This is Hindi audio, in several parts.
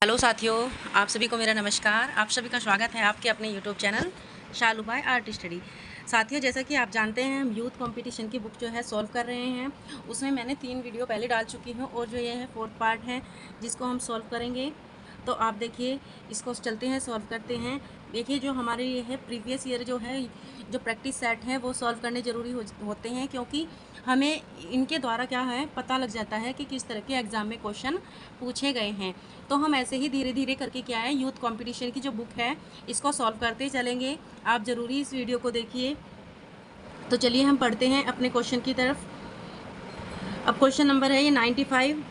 हेलो साथियों, आप सभी को मेरा नमस्कार। आप सभी का स्वागत है आपके अपने यूट्यूब चैनल शालू भाई आर्ट स्टडी। साथियों, जैसा कि आप जानते हैं, हम यूथ कंपटीशन की बुक जो है सॉल्व कर रहे हैं। उसमें मैंने 3 वीडियो पहले डाल चुकी हूँ और जो ये है 4th पार्ट है जिसको हम सॉल्व करेंगे। तो आप देखिए, इसको चलते हैं सॉल्व करते हैं। देखिए, जो हमारे ये है प्रीवियस ईयर जो है जो प्रैक्टिस सेट है वो सॉल्व करने ज़रूरी होते हैं, क्योंकि हमें इनके द्वारा क्या है पता लग जाता है कि किस तरह के एग्ज़ाम में क्वेश्चन पूछे गए हैं। तो हम ऐसे ही धीरे धीरे करके क्या है यूथ कंपटीशन की जो बुक है इसको सॉल्व करते चलेंगे। आप ज़रूरी इस वीडियो को देखिए। तो चलिए हम पढ़ते हैं अपने क्वेश्चन की तरफ। अब क्वेश्चन नंबर है ये 95।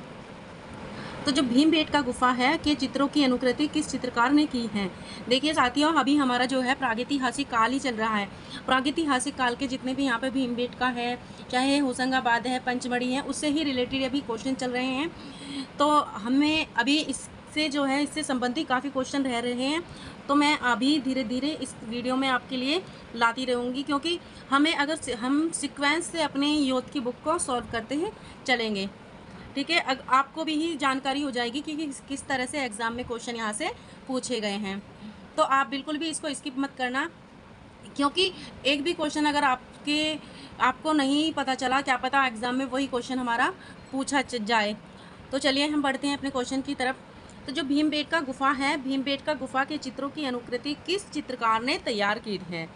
तो जो भीमबेटका गुफा है के चित्रों की अनुकृति किस चित्रकार ने की है। देखिए साथियों, अभी हमारा जो है प्रागैतिहासिक काल ही चल रहा है। प्रागैतिहासिक काल के जितने भी यहाँ पे भीमबेटका है, चाहे होशंगाबाद है, पंचमढ़ी है, उससे ही रिलेटेड अभी क्वेश्चन चल रहे हैं। तो हमें अभी इससे जो है इससे संबंधित काफ़ी क्वेश्चन रह रहे हैं। तो मैं अभी धीरे धीरे इस वीडियो में आपके लिए लाती रहूँगी, क्योंकि हमें अगर हम सीक्वेंस से अपने यूथ की बुक को सॉल्व करते हैं चलेंगे, ठीक है। आपको भी ही जानकारी हो जाएगी कि किस तरह से एग्ज़ाम में क्वेश्चन यहाँ से पूछे गए हैं। तो आप बिल्कुल भी इसको स्किप मत करना, क्योंकि एक भी क्वेश्चन अगर आपको नहीं पता चला, क्या पता एग्ज़ाम में वही क्वेश्चन हमारा पूछा जाए। तो चलिए हम बढ़ते हैं अपने क्वेश्चन की तरफ। तो जो भीमबेटका गुफा है, भीमबेटका गुफा के चित्रों की अनुकृति किस चित्रकार ने तैयार की है।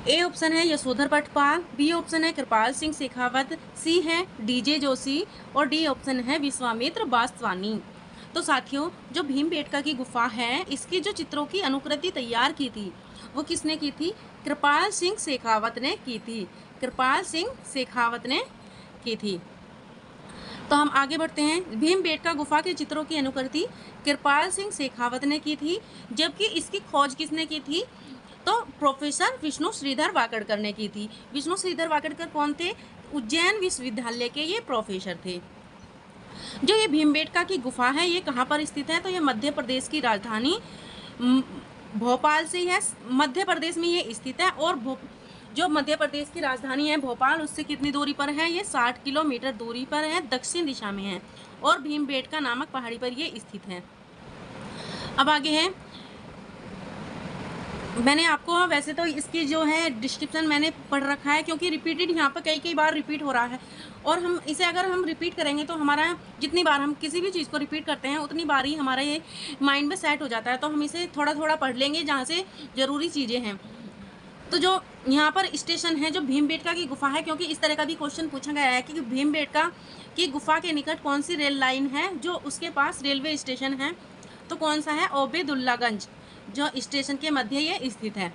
ए ऑप्शन है यशोधर पटपाल, बी ऑप्शन है कृपाल सिंह शेखावत, सी है डीजे जोशी और डी ऑप्शन है विश्वामित्र बासवानी। तो साथियों, जो भीमबेटका की गुफा है इसकी जो चित्रों की अनुकृति तैयार की थी वो किसने की थी? कृपाल सिंह शेखावत ने की थी। कृपाल सिंह शेखावत ने की थी। तो हम आगे बढ़ते हैं। भीमबेटका गुफा के चित्रों की अनुकृति कृपाल सिंह शेखावत ने की थी, जबकि इसकी खोज किसने की थी? तो प्रोफेसर विष्णु श्रीधर वाकड़कर ने की थी। विष्णु श्रीधर वाकड़कर कौन थे? उज्जैन विश्वविद्यालय के ये प्रोफेसर थे। जो ये भीमबेटका की गुफा है ये कहाँ पर स्थित है? तो ये मध्य प्रदेश की राजधानी भोपाल से है। मध्य प्रदेश में ये स्थित है। और जो मध्य प्रदेश की राजधानी है भोपाल, उससे कितनी दूरी पर है? ये 60 किलोमीटर दूरी पर है, दक्षिण दिशा में है। और भीमबेटका नामक पहाड़ी पर ये स्थित है। अब आगे है, मैंने आपको वैसे तो इसकी जो है डिस्क्रिप्शन मैंने पढ़ रखा है, क्योंकि रिपीटेड यहाँ पर कई बार रिपीट हो रहा है। और हम इसे अगर हम रिपीट करेंगे तो हमारा जितनी बार हम किसी भी चीज़ को रिपीट करते हैं उतनी बार ही हमारा ये माइंड में सेट हो जाता है। तो हम इसे थोड़ा थोड़ा पढ़ लेंगे जहाँ से ज़रूरी चीज़ें हैं। तो जो यहाँ पर स्टेशन है जो भीमबेटका की गुफा है, क्योंकि इस तरह का भी क्वेश्चन पूछा गया है कि भीमबेटका की गुफा के निकट कौन सी रेल लाइन है जो उसके पास रेलवे स्टेशन है। तो कौन सा है? ओबेदुल्लागंज, जो स्टेशन के मध्य ये स्थित है।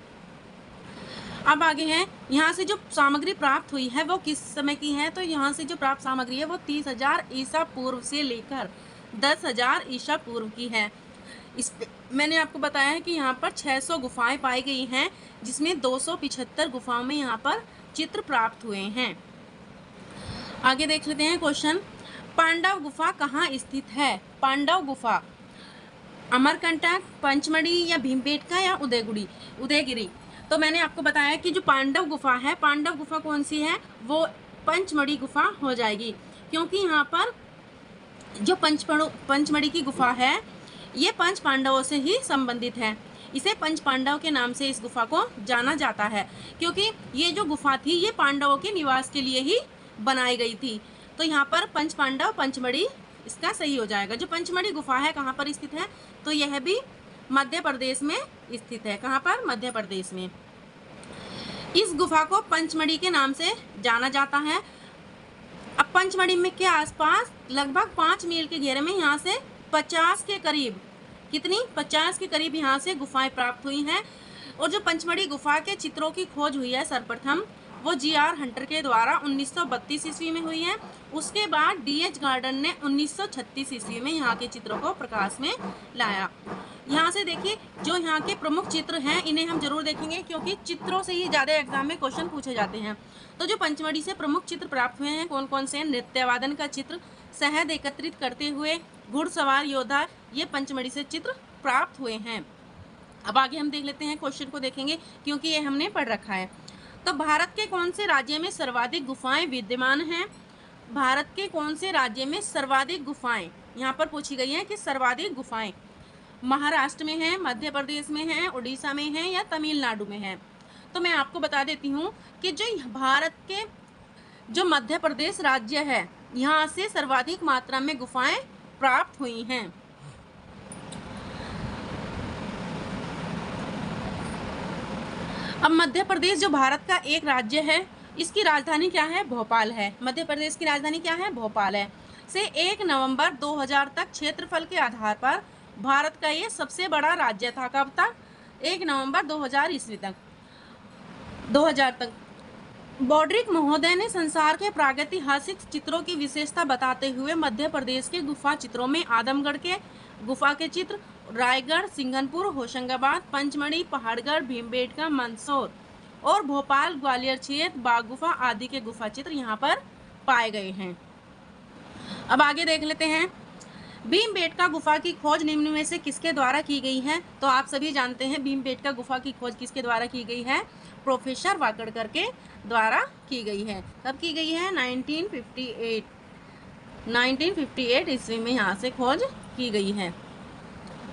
अब आगे है, यहाँ से जो सामग्री प्राप्त हुई है वो किस समय की है। तो यहाँ से जो प्राप्त सामग्री है वो 30,000 ईसा पूर्व से लेकर 10,000 ईसा पूर्व की है। मैंने आपको बताया है कि यहाँ पर 600 गुफाएं पाई गई हैं, जिसमें 275 गुफाओं में यहाँ पर चित्र प्राप्त हुए हैं। आगे देख लेते हैं क्वेश्चन। पांडव गुफा कहाँ स्थित है? पांडव गुफा अमरकंटक, पंचमढ़ी या भीमबेटका या उदयगिरी। तो मैंने आपको बताया कि जो पांडव गुफा है, पांडव गुफा कौन सी है? वो पंचमढ़ी गुफा हो जाएगी, क्योंकि यहाँ पर जो पंचमढ़ी की गुफा है ये 5 पांडवों से ही संबंधित है। इसे 5 पांडव के नाम से इस गुफा को जाना जाता है, क्योंकि ये जो गुफा थी ये पांडवों के निवास के लिए ही बनाई गई थी। तो यहाँ पर 5 पांडव, पंचमढ़ी इसका सही हो जाएगा। जो पंचमढ़ी गुफा है कहाँ पर स्थित है? तो यह भी मध्य प्रदेश में स्थित है। कहाँ पर? मध्य प्रदेश में। इस गुफा को पंचमढ़ी के नाम से जाना जाता है। अब पंचमढ़ी में के आसपास लगभग 5 मील के घेरे में यहाँ से 50 के करीब, कितनी? 50 के करीब यहाँ से गुफाएं प्राप्त हुई हैं। और जो पंचमढ़ी गुफा के चित्रों की खोज हुई है सर्वप्रथम वो जी.आर. हंटर के द्वारा 1932 ईस्वी में हुई है। उसके बाद डी.एच. गार्डन ने 1936 ईस्वी में यहाँ के चित्रों को प्रकाश में लाया। यहाँ से देखिए, जो यहाँ के प्रमुख चित्र हैं इन्हें हम जरूर देखेंगे, क्योंकि चित्रों से ही ज़्यादा एग्जाम में क्वेश्चन पूछे जाते हैं। तो जो पंचमढ़ी से प्रमुख चित्र प्राप्त हुए हैं कौन कौन से हैं? नृत्यवादन का चित्र, शहद एकत्रित करते हुए घुड़सवार योद्धा, ये पंचमढ़ी से चित्र प्राप्त हुए हैं। अब आगे हम देख लेते हैं, क्वेश्चन को देखेंगे क्योंकि ये हमने पढ़ रखा है। तो भारत के कौन से राज्य में सर्वाधिक गुफाएं विद्यमान हैं? भारत के कौन से राज्य में सर्वाधिक गुफाएं यहाँ पर पूछी गई हैं कि सर्वाधिक गुफाएं महाराष्ट्र में हैं, मध्य प्रदेश में हैं, उड़ीसा में हैं या तमिलनाडु में हैं। तो मैं आपको बता देती हूँ कि जो भारत के जो मध्य प्रदेश राज्य है, यहाँ से सर्वाधिक मात्रा में गुफाएं प्राप्त हुई हैं। अब मध्य प्रदेश जो भारत का एक राज्य है, इसकी राजधानी क्या है? भोपाल है। मध्य प्रदेश की राजधानी क्या है? भोपाल है। से 1 नवंबर 2000 तक क्षेत्रफल के आधार पर भारत का ये सबसे बड़ा राज्य था। कब तक? 1 नवंबर 2000 ईस्वी तक, 2000 तक। बॉड्रिक महोदय ने संसार के प्रागैतिहासिक चित्रों की विशेषता बताते हुए मध्य प्रदेश के गुफा चित्रों में आदमगढ़ के गुफा के चित्र, रायगढ़, सिंघनपुर, होशंगाबाद, पंचमढ़ी, पहाड़गढ़, भीमबेटका, मंदसौर और भोपाल, ग्वालियर क्षेत्र, बाग गुफा आदि के गुफा चित्र यहाँ पर पाए गए हैं। अब आगे देख लेते हैं, भीमबेटका गुफा की खोज निम्न में से किसके द्वारा की गई है? तो आप सभी जानते हैं भीमबेटका गुफा की खोज किसके द्वारा की गई है? प्रोफेसर वाकड़कर के द्वारा की गई है। कब की गई है? 1958 ईस्वी में यहाँ से खोज की गई है।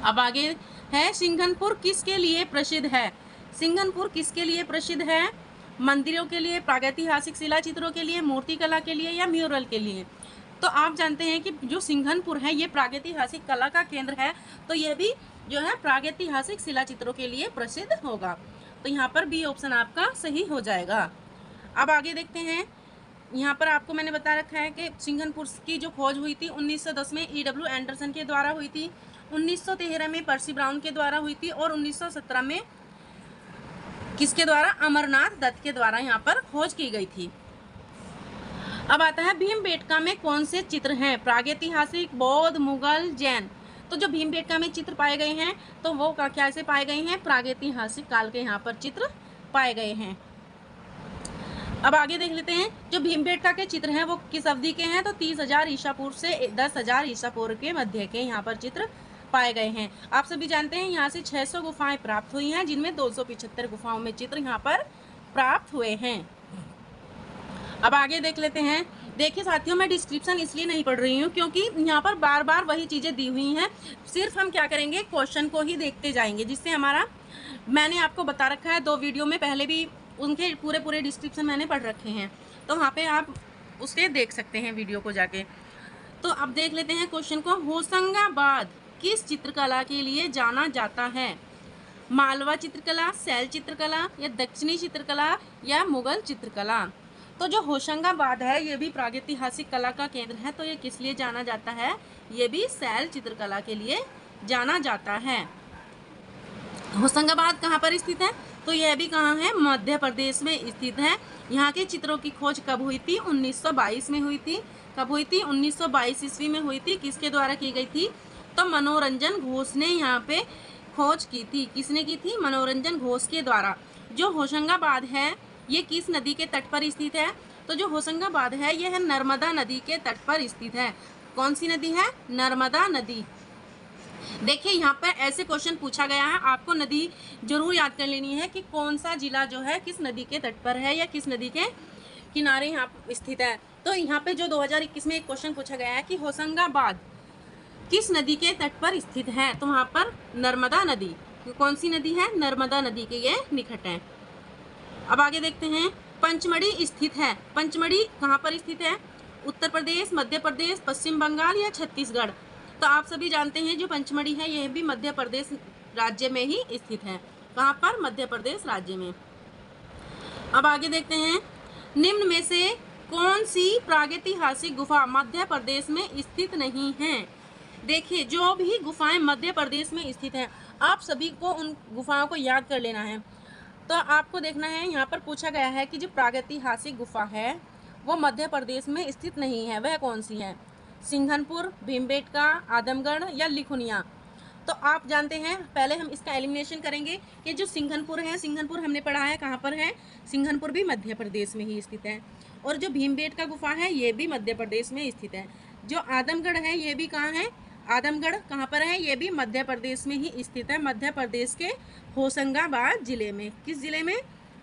अब आगे है, सिंघनपुर किसके लिए प्रसिद्ध है? सिंघनपुर किसके लिए प्रसिद्ध है? मंदिरों के लिए, प्रागैतिहासिक शिला चित्रों के लिए, मूर्तिकला के लिए या म्यूरल के लिए? तो आप जानते हैं कि जो सिंघनपुर है ये प्रागैतिहासिक कला का केंद्र है, तो यह भी जो है प्रागैतिहासिक शिला चित्रों के लिए प्रसिद्ध होगा। तो यहाँ पर बी ऑप्शन आपका सही हो जाएगा। अब आगे देखते हैं, यहाँ पर आपको मैंने बता रखा है कि सिंघनपुर की जो खोज हुई थी 1910 में E.W. एंडरसन के द्वारा हुई थी, 1913 में पर्सी ब्राउन के द्वारा हुई थी और 1917 में किसके द्वारा? अमरनाथ दत्त के द्वारा यहाँ पर खोज की गई थी। अब आता है, भीमबेटका में कौन से चित्र हैं? प्रागैतिहासिक, बौद्ध, मुगल, जैन। तो जो भीमबेटका में चित्र पाए गए हैं तो वो क्या से पाए गए हैं? प्रागैतिहासिक काल के यहाँ पर चित्र पाए गए हैं। अब आगे देख लेते हैं, जो भीमबेटका के चित्र हैं वो किस अवधि के हैं? तो 30,000 ईसा पूर्व से 10,000 ईसा पूर्व के मध्य के यहाँ पर चित्र पाए गए हैं। आप सभी जानते हैं यहाँ से 600 गुफाएं प्राप्त हुई हैं, जिनमें 275 गुफाओं में चित्र यहाँ पर प्राप्त हुए हैं। अब आगे देख लेते हैं। देखिए साथियों, मैं डिस्क्रिप्शन इसलिए नहीं पढ़ रही हूँ क्योंकि यहाँ पर बार बार वही चीज़ें दी हुई हैं। सिर्फ हम क्या करेंगे, क्वेश्चन को ही देखते जाएंगे, जिससे हमारा, मैंने आपको बता रखा है 2 वीडियो में पहले भी उनके पूरे डिस्क्रिप्शन मैंने पढ़ रखे हैं, तो वहाँ पे आप उसके देख सकते हैं वीडियो को जाके। तो अब देख लेते हैं क्वेश्चन को। होशंगाबाद किस चित्रकला के लिए जाना जाता है? मालवा चित्रकला, शैल चित्रकला या दक्षिणी चित्रकला या मुगल चित्रकला? तो जो होशंगाबाद है ये भी प्रागैतिहासिक कला का केंद्र है, तो ये किस लिए जाना जाता है? ये भी शैल चित्रकला के लिए जाना जाता है। होशंगाबाद कहाँ पर स्थित है? तो यह भी कहाँ है? मध्य प्रदेश में स्थित है। यहाँ के चित्रों की खोज कब हुई थी? 1922 में हुई थी। कब हुई थी? 1922 ईस्वी में हुई थी। किसके द्वारा की गई थी? तो मनोरंजन घोष ने यहाँ पे खोज की थी। किसने की थी? मनोरंजन घोष के द्वारा। जो होशंगाबाद है ये किस नदी के तट पर स्थित है? तो जो होशंगाबाद है यह नर्मदा नदी के तट पर स्थित है। कौन सी नदी है? नर्मदा नदी। देखिए यहाँ पर ऐसे क्वेश्चन पूछा गया है, आपको नदी जरूर याद कर लेनी है कि कौन सा जिला जो है किस नदी के तट पर है या किस नदी के किनारे यहाँ स्थित है। तो यहाँ पे जो 2021 में एक क्वेश्चन पूछा गया है कि होशंगाबाद किस नदी के तट पर स्थित है, तो वहाँ पर नर्मदा नदी। कौन सी नदी है? नर्मदा नदी के ये निकट है। अब आगे देखते हैं, पंचमढ़ी स्थित है। पंचमढ़ी कहाँ पर स्थित है? उत्तर प्रदेश, मध्य प्रदेश, पश्चिम बंगाल या छत्तीसगढ़? तो आप सभी जानते हैं जो पंचमढ़ी है यह भी मध्य प्रदेश राज्य में ही स्थित है। कहाँ पर? मध्य प्रदेश राज्य में। अब आगे देखते हैं, निम्न में से कौन सी प्रागैतिहासिक गुफा मध्य प्रदेश में स्थित नहीं है? देखिए जो भी गुफाएं मध्य प्रदेश में स्थित हैं, आप सभी को उन गुफाओं को याद कर लेना है। तो आपको देखना है, यहाँ पर पूछा गया है कि जो प्रागैतिहासिक गुफा है वो मध्य प्रदेश में स्थित नहीं है, वह कौन सी है? सिंघनपुर, भीमबेटका, आदमगढ़ या लिखुनिया? तो आप जानते हैं, पहले हम इसका एलिमिनेशन करेंगे कि जो सिंघनपुर है, सिंघनपुर हमने पढ़ा है कहाँ पर है? सिंघनपुर भी मध्य प्रदेश में ही स्थित है। और जो भीमबेटका गुफा है ये भी मध्य प्रदेश में स्थित है। जो आदमगढ़ है ये भी कहाँ है? आदमगढ़ कहाँ पर है? ये भी मध्य प्रदेश में ही स्थित है, मध्य प्रदेश के होशंगाबाद जिले में। किस जिले में?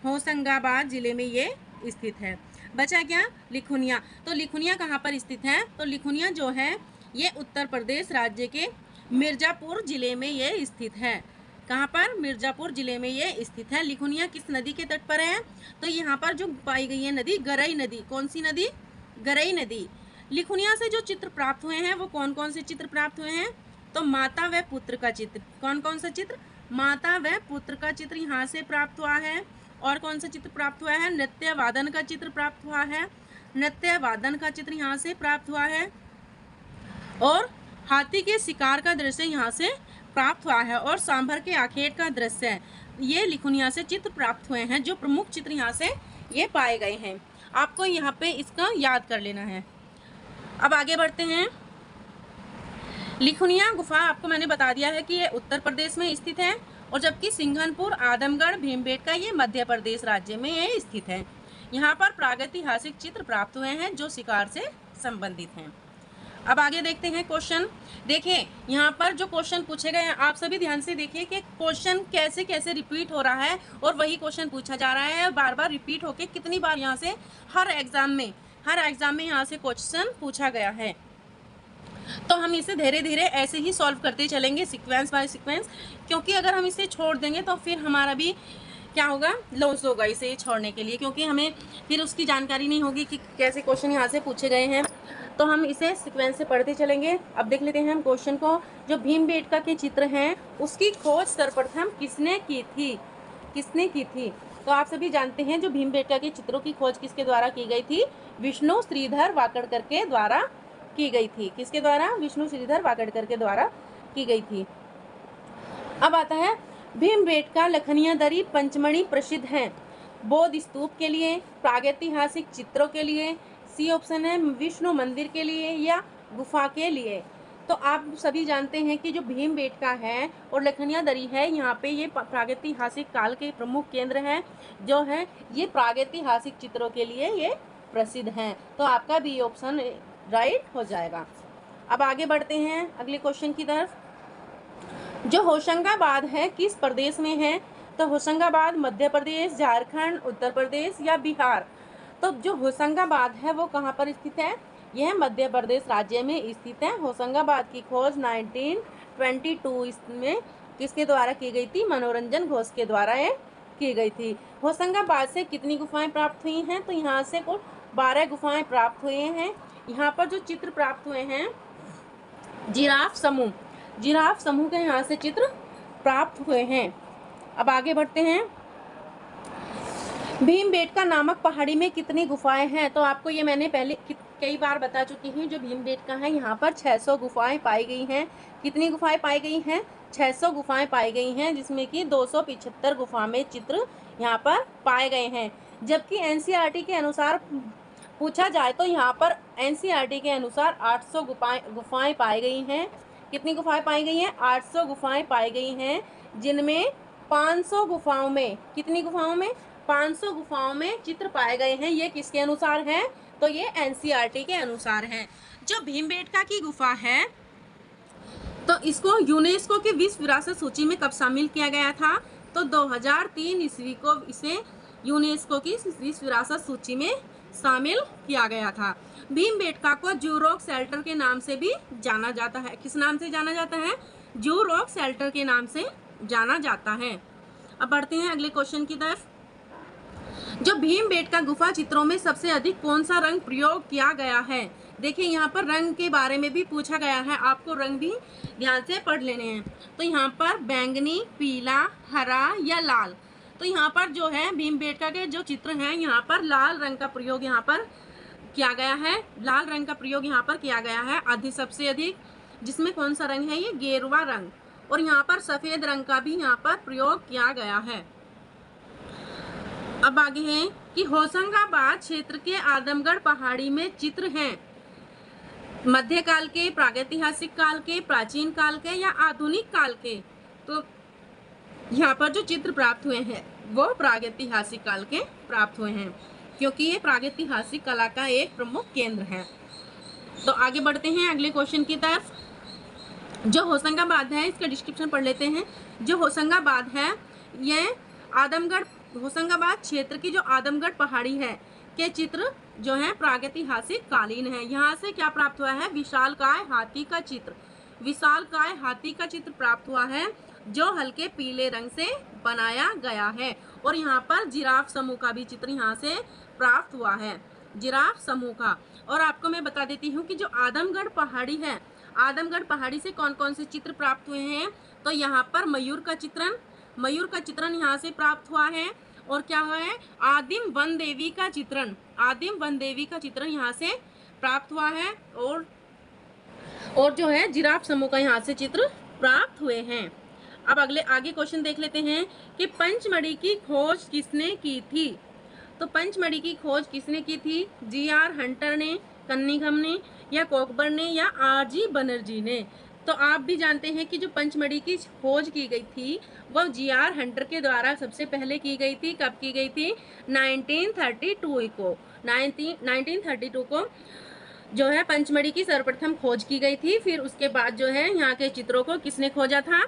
होशंगाबाद जिले में ये स्थित है। बचा क्या? लिखुनिया। तो लिखुनिया कहाँ पर स्थित है? तो लिखुनिया जो है ये उत्तर प्रदेश राज्य के मिर्ज़ापुर ज़िले में ये स्थित है। कहाँ पर? मिर्ज़ापुर ज़िले में ये स्थित है। लिखुनिया किस नदी के तट पर है? तो यहाँ पर जो पाई गई है नदी गरई नदी। कौन सी नदी? गरई नदी। लिखुनिया से जो चित्र प्राप्त हुए हैं वो कौन कौन से चित्र प्राप्त हुए हैं? तो माता व पुत्र का चित्र। कौन कौन सा चित्र? माता व पुत्र का चित्र यहाँ से प्राप्त हुआ है। और कौन सा चित्र प्राप्त हुआ है? नृत्य वादन का चित्र प्राप्त हुआ है। नृत्य वादन का चित्र यहाँ से प्राप्त हुआ है। और हाथी के शिकार का दृश्य यहाँ से प्राप्त हुआ है। और सांभर के आखेट का दृश्य है। ये लिखुनिया से चित्र प्राप्त हुए हैं। जो प्रमुख चित्र यहाँ से ये पाए गए हैं, आपको यहाँ पे इसका याद कर लेना है। अब आगे बढ़ते हैं। लिखुनिया गुफा आपको मैंने बता दिया है कि ये उत्तर प्रदेश में स्थित है, और जबकि सिंघनपुर, आदमगढ़, भीमबेटका ये मध्य प्रदेश राज्य में ये स्थित है। यहाँ पर प्रागैतिहासिक चित्र प्राप्त हुए हैं जो शिकार से संबंधित हैं। अब आगे देखते हैं क्वेश्चन। देखिए यहाँ पर जो क्वेश्चन पूछे गए हैं, आप सभी ध्यान से देखिए कि क्वेश्चन कैसे कैसे रिपीट हो रहा है और वही क्वेश्चन पूछा जा रहा है, बार बार रिपीट होके कितनी बार यहाँ से हर एग्जाम में यहाँ से क्वेश्चन पूछा गया है। तो हम इसे धीरे धीरे ऐसे ही सॉल्व करते चलेंगे, सीक्वेंस बाय सीक्वेंस, क्योंकि अगर हम इसे छोड़ देंगे तो फिर हमारा भी क्या होगा, लॉस होगा इसे छोड़ने के लिए, क्योंकि हमें फिर उसकी जानकारी नहीं होगी कि कैसे क्वेश्चन यहाँ से पूछे गए हैं। तो हम इसे सीक्वेंस से पढ़ते चलेंगे। अब देख लेते हैं हम क्वेश्चन को। जो भीमबेटका के चित्र हैं उसकी खोज सर्वप्रथम किसने की थी? तो आप सभी जानते हैं जो भीमबेटका के चित्रों की खोज किसके द्वारा की गई थी? विष्णु श्रीधर वाकड़कर के द्वारा की गई थी। किसके द्वारा? विष्णु श्रीधर वाकड़कर के द्वारा की गई थी। अब आता है भीमबेटका लखनिया दरी पंचमढ़ी प्रसिद्ध हैं बौद्ध स्तूप के लिए, प्रागैतिहासिक चित्रों के लिए, सी ऑप्शन है विष्णु मंदिर के लिए या गुफा के लिए। तो आप सभी जानते हैं कि जो भीमबेटका है और लखनिया दरी है, यहाँ पे ये प्रागैतिहासिक काल के प्रमुख केंद्र हैं जो है ये प्रागैतिहासिक चित्रों के लिए ये प्रसिद्ध हैं। तो आपका बी ऑप्शन राइट हो जाएगा। अब आगे बढ़ते हैं अगले क्वेश्चन की तरफ। जो होशंगाबाद है किस प्रदेश में है? तो होशंगाबाद मध्य प्रदेश, झारखंड, उत्तर प्रदेश या बिहार? तो जो होशंगाबाद है वो कहाँ पर स्थित है? यह मध्य प्रदेश राज्य में स्थित है। होशंगाबाद की खोज 1922 में किसके द्वारा की गई थी? मनोरंजन घोष के द्वारा ये की गई थी। होशंगाबाद से कितनी गुफाएं प्राप्त हुई हैं? तो यहाँ से कुल 12 गुफाएं प्राप्त हुए हैं। यहाँ पर जो चित्र प्राप्त हुए हैं जिराफ समूह के यहाँ से चित्र प्राप्त हुए हैं। अब आगे बढ़ते हैं। भीमबेटका नामक पहाड़ी में कितनी गुफाएं हैं? तो आपको ये मैंने पहले कई बार बता चुकी हूँ। जो भीमबेटका है यहाँ पर 600 गुफाएं पाई गई हैं। कितनी गुफाएं पाई गई हैं? 600 गुफाएं पाई गई हैं, जिसमें कि 275 गुफा में चित्र यहाँ पर पाए गए हैं। जबकि एनसीईआरटी के अनुसार पूछा जाए तो यहाँ पर एनसीईआरटी के अनुसार 800 गुफाएं पाई गई हैं। कितनी गुफाएं पाई गई हैं? 800 गुफाएं पाई गई हैं, जिनमें 500 गुफाओं में, कितनी गुफाओं में? 500 गुफाओं में चित्र पाए गए हैं। ये किसके अनुसार है? तो ये एनसीईआरटी के अनुसार है। जो भीमबेटका की गुफा है तो इसको यूनेस्को की विश्व विरासत सूची में कब शामिल किया गया था? तो 2003 ईस्वी को इसे यूनेस्को की विश्व विरासत सूची में शामिल किया गया था। भीमबेटका को जू रॉक शेल्टर के नाम से भी जाना जाता है। किस नाम से जाना जाता है? जू रॉक शेल्टर के नाम से जाना जाता है। अब बढ़ते हैं अगले क्वेश्चन की तरफ। जो भीमबेटका गुफा चित्रों में सबसे अधिक कौन सा रंग प्रयोग किया गया है? देखिए यहाँ पर रंग के बारे में भी पूछा गया है, आपको रंग भी ध्यान से पढ़ लेने हैं। तो यहाँ पर बैंगनी, पीला, हरा या लाल? तो यहाँ पर जो है भीमबेटका के जो चित्र हैं यहाँ पर लाल रंग का प्रयोग यहाँ पर किया गया है। लाल रंग का प्रयोग यहाँ पर किया गया है सबसे अधिक, जिसमें कौन सा रंग है? ये गेरुआ रंग। और यहाँ पर सफेद रंग का भी यहाँ पर प्रयोग किया गया है। अब आगे है कि होशंगाबाद क्षेत्र के आदमगढ़ पहाड़ी में चित्र हैं मध्यकाल के, प्रागैतिहासिक काल के, प्राचीन काल के या आधुनिक काल के? तो यहाँ पर जो चित्र प्राप्त हुए हैं वो प्रागैतिहासिक काल के प्राप्त हुए हैं, क्योंकि ये प्रागैतिहासिक कला का एक प्रमुख केंद्र है। तो आगे बढ़ते हैं अगले क्वेश्चन की तरफ। जो होशंगाबाद है इसका डिस्क्रिप्शन पढ़ लेते हैं। जो होशंगाबाद है ये होशंगाबाद क्षेत्र की जो आदमगढ़ पहाड़ी है के चित्र जो है प्रागैतिहासिक कालीन है। यहाँ से क्या प्राप्त हुआ है? विशालकाय हाथी का चित्र, विशालकाय हाथी का चित्र प्राप्त हुआ है जो हल्के पीले रंग से बनाया गया है। और यहाँ पर जिराफ समूह का भी चित्र यहाँ से प्राप्त हुआ है, जिराफ समूह का। और आपको मैं बता देती हूँ कि जो आदमगढ़ पहाड़ी है, आदमगढ़ पहाड़ी से कौन कौन से चित्र प्राप्त हुए हैं? तो यहाँ पर मयूर का चित्रण यहाँ से प्राप्त हुआ है। और क्या हुआ है? आदिम वन देवी का चित्रण, आदिम वन देवी का चित्रण यहाँ से प्राप्त हुआ है। और जो है जिराफ समूह का यहाँ से चित्र प्राप्त हुए हैं। अब आगे क्वेश्चन देख लेते हैं कि पंचमढ़ी की खोज किसने की थी? तो पंचमढ़ी की खोज किसने की थी? जी.आर. हंटर ने, कन्निंघम ने, या कॉकबर्न ने, या आर.जी. बनर्जी ने? तो आप भी जानते हैं कि जो पंचमढ़ी की खोज की गई थी वह जी.आर. हंटर के द्वारा सबसे पहले की गई थी। कब की गई थी? 1932 को, 1932 को जो है पंचमढ़ी की सर्वप्रथम खोज की गई थी। फिर उसके बाद जो है यहाँ के चित्रों को किसने खोजा था?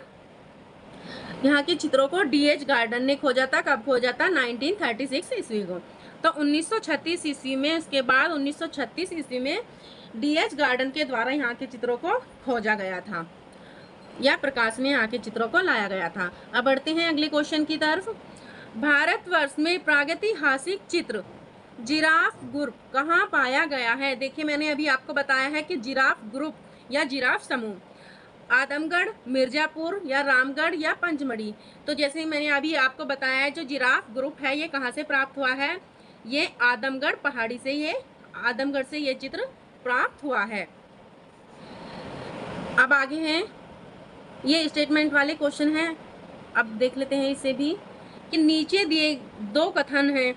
यहाँ के चित्रों को D.H. गार्डन ने खोजा था। कब खोजा था? 1936 ईस्वी को। तो 1936 ईस्वी में, उसके बाद 1936 ईस्वी में D.H. गार्डन के द्वारा यहाँ के चित्रों को खोजा गया था, या प्रकाश में यहाँ के चित्रों को लाया गया था। अब बढ़ते हैं अगले क्वेश्चन की तरफ। भारतवर्ष में प्रागैतिहासिक चित्र जिराफ ग्रुप कहाँ पाया गया है? देखिए मैंने अभी आपको बताया है कि जिराफ ग्रुप या जिराफ समूह आदमगढ़, मिर्जापुर, या रामगढ़, या पंचमढ़ी। तो जैसे मैंने अभी आपको बताया है, जो जिराफ ग्रुप है ये कहाँ से प्राप्त हुआ है? ये आदमगढ़ पहाड़ी से, ये आदमगढ़ से ये चित्र प्राप्त हुआ है। अब आगे हैं, ये स्टेटमेंट वाले क्वेश्चन हैं। अब देख लेते हैं इसे भी कि नीचे दिए दो कथन हैं,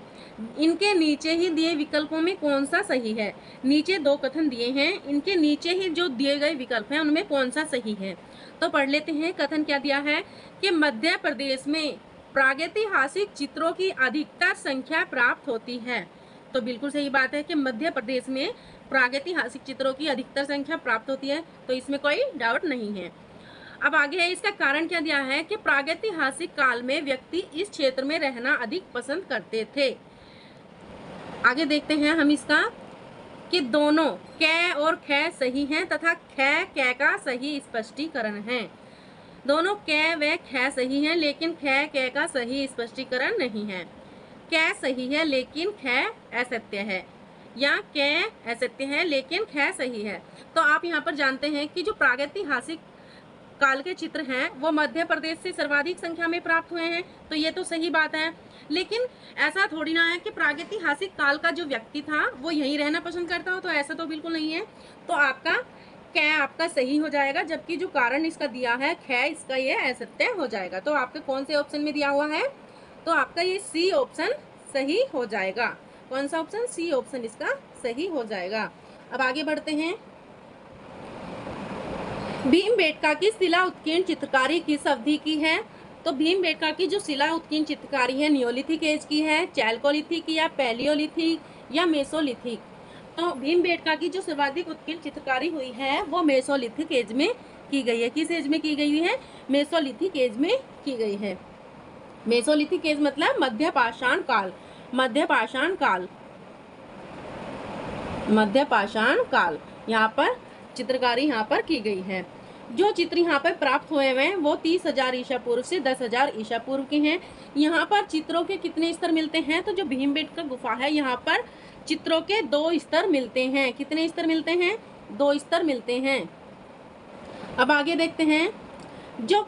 इनके नीचे ही दिए विकल्पों में कौन सा सही है? नीचे दो कथन दिए हैं, इनके नीचे ही जो दिए गए विकल्प हैं उनमें कौन सा सही है? तो पढ़ लेते हैं। कथन क्या दिया है कि मध्य प्रदेश में प्रागैतिहासिक चित्रों की अधिकतर संख्या प्राप्त होती है। तो बिल्कुल सही बात है कि मध्य प्रदेश में प्रागैतिहासिक चित्रों की अधिकतर संख्या प्राप्त होती है, तो इसमें कोई डाउट नहीं है। अब आगे है, इसका कारण क्या दिया है कि प्रागैतिहासिक काल में व्यक्ति इस क्षेत्र में रहना अधिक पसंद करते थे। आगे देखते हैं हम इसका कि दोनों कै और ख सही हैं तथा कै का सही स्पष्टीकरण है। दोनों कै व ख सही हैं लेकिन कै का सही स्पष्टीकरण नहीं है। कै सही है लेकिन ख असत्य है, या कै असत्य है लेकिन ख सही है। तो आप यहाँ पर जानते हैं कि जो प्रागैतिहासिक काल के चित्र हैं वो मध्य प्रदेश से सर्वाधिक संख्या में प्राप्त हुए हैं, तो ये तो सही बात है। लेकिन ऐसा थोड़ी ना है कि प्रागैतिहासिक काल का जो व्यक्ति था वो यहीं रहना पसंद करता हो, तो ऐसा तो बिल्कुल नहीं है। तो आपका कै आपका सही हो जाएगा, जबकि जो कारण इसका दिया है ख, इसका ये असत्य हो जाएगा। तो आपके कौन से ऑप्शन में दिया हुआ है? तो आपका ये सी ऑप्शन सही हो जाएगा। कौन सा ऑप्शन? सी ऑप्शन इसका सही हो जाएगा। अब आगे बढ़ते हैं। भीमबेटका की शिला उत्कीर्ण चित्रकारी किस अवधि की है? तो भीमबेटका की जो शिला उत्कीर्ण चित्रकारी है नियोलिथिक एज की है, चैल्कोलिथिक, या पैलियोलिथिक, या मेसोलिथिक? तो भीमबेटका की जो सर्वाधिक उत्कीर्ण चित्रकारी हुई है वो मेसोलिथिक एज में की गई है। किस एज में की गई है? मेसोलिथिक एज में की गई है। मेसोलिथिक एज मतलब मध्य पाषाण काल, मध्य पाषाण काल, मध्य पाषाण काल यहाँ पर चित्रकारी यहाँ पर की गई है। जो चित्र यहाँ पर प्राप्त हुए हैं वो 30,000 ईसा पूर्व से 10,000 ईसा पूर्व के हैं। यहाँ पर चित्रों के कितने स्तर मिलते हैं? तो जो भीमबेटका गुफा है यहाँ पर चित्रों के 2 स्तर मिलते हैं। कितने स्तर मिलते हैं? 2 स्तर मिलते हैं। अब आगे देखते हैं, जो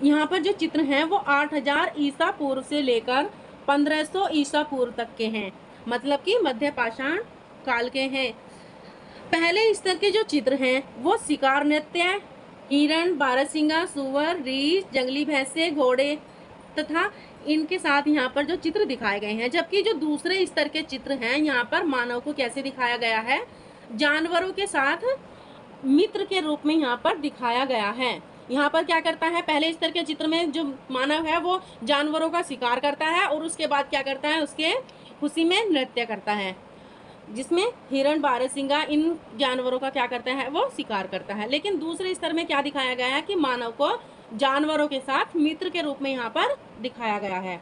यहाँ पर जो चित्र हैं वो 8,000 ईसा पूर्व से लेकर 1500 ईसा पूर्व तक के हैं, मतलब कि मध्य पाषाण काल के हैं। पहले स्तर के जो चित्र हैं वो शिकार नृत्य, हिरण, बारहसिंगा, सुअर, रीछ, जंगली भैंसे, घोड़े तथा इनके साथ यहाँ पर जो चित्र दिखाए गए हैं। जबकि जो दूसरे स्तर के चित्र हैं यहाँ पर मानव को कैसे दिखाया गया है? जानवरों के साथ मित्र के रूप में यहाँ पर दिखाया गया है। यहाँ पर क्या करता है? पहले स्तर के चित्र में जो मानव है वो जानवरों का शिकार करता है और उसके बाद क्या करता है? उसके खुशी में नृत्य करता है, जिसमें हिरण, बारहसिंगा इन जानवरों का क्या करता है? वो शिकार करता है। लेकिन दूसरे स्तर में क्या दिखाया गया है कि मानव को जानवरों के साथ मित्र के रूप में यहाँ पर दिखाया गया है।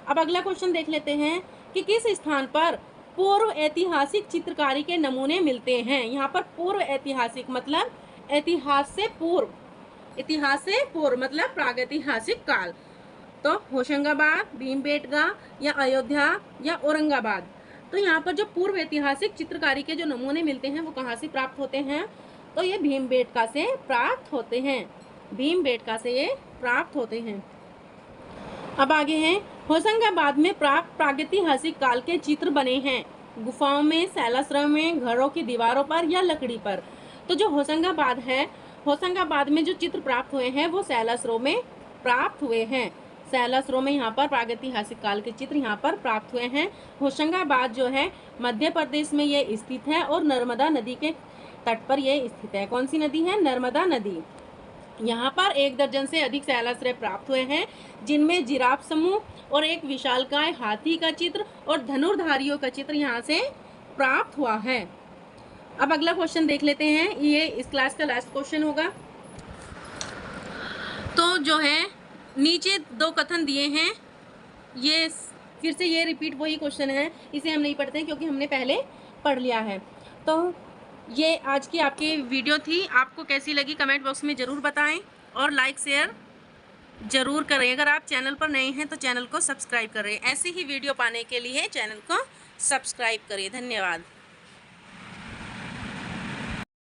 अब अगला क्वेश्चन देख लेते हैं कि किस स्थान पर पूर्व ऐतिहासिक चित्रकारी के नमूने मिलते हैं। यहाँ पर पूर्व ऐतिहासिक मतलब इतिहास से पूर्व, इतिहास से पूर्व मतलब प्रागैतिहासिक काल। तो होशंगाबाद, भीमबेटका या अयोध्या या औरंगाबाद। तो यहाँ पर जो पूर्व ऐतिहासिक चित्रकारी के जो नमूने मिलते हैं वो कहाँ से प्राप्त होते हैं? तो ये भीमबेटका से प्राप्त होते हैं, भीमबेटका से ये प्राप्त होते हैं। अब आगे हैं, होशंगाबाद में प्राप्त प्रागैतिहासिक काल के चित्र बने हैं गुफाओं में, शैलाश्रम में, घरों की दीवारों पर या लकड़ी पर। तो जो होशंगाबाद है, होशंगाबाद में जो चित्र प्राप्त हुए हैं वो शैलाश्रम में प्राप्त हुए हैं। शैलाश्रम में यहाँ पर प्रागैतिहासिक काल के चित्र यहाँ पर प्राप्त हुए हैं। होशंगाबाद जो है मध्य प्रदेश में ये स्थित है और नर्मदा नदी के तट पर यह स्थित है। कौन सी नदी है? नर्मदा नदी। यहाँ पर 1 दर्जन से अधिक शैलाश्रय प्राप्त हुए हैं, जिनमें जिराफ समूह और एक विशालकाय हाथी का चित्र और धनुर्धारियों का चित्र यहाँ से प्राप्त हुआ है। अब अगला क्वेश्चन देख लेते हैं, ये इस क्लास का लास्ट क्वेश्चन होगा। तो जो है नीचे 2 कथन दिए हैं, ये फिर से ये रिपीट वही क्वेश्चन है, इसे हम नहीं पढ़ते हैं क्योंकि हमने पहले पढ़ लिया है। तो ये आज की आपकी वीडियो थी, आपको कैसी लगी कमेंट बॉक्स में ज़रूर बताएं और लाइक शेयर ज़रूर करें। अगर आप चैनल पर नए हैं तो चैनल को सब्सक्राइब करें। ऐसी ही वीडियो पाने के लिए चैनल को सब्सक्राइब करें। धन्यवाद।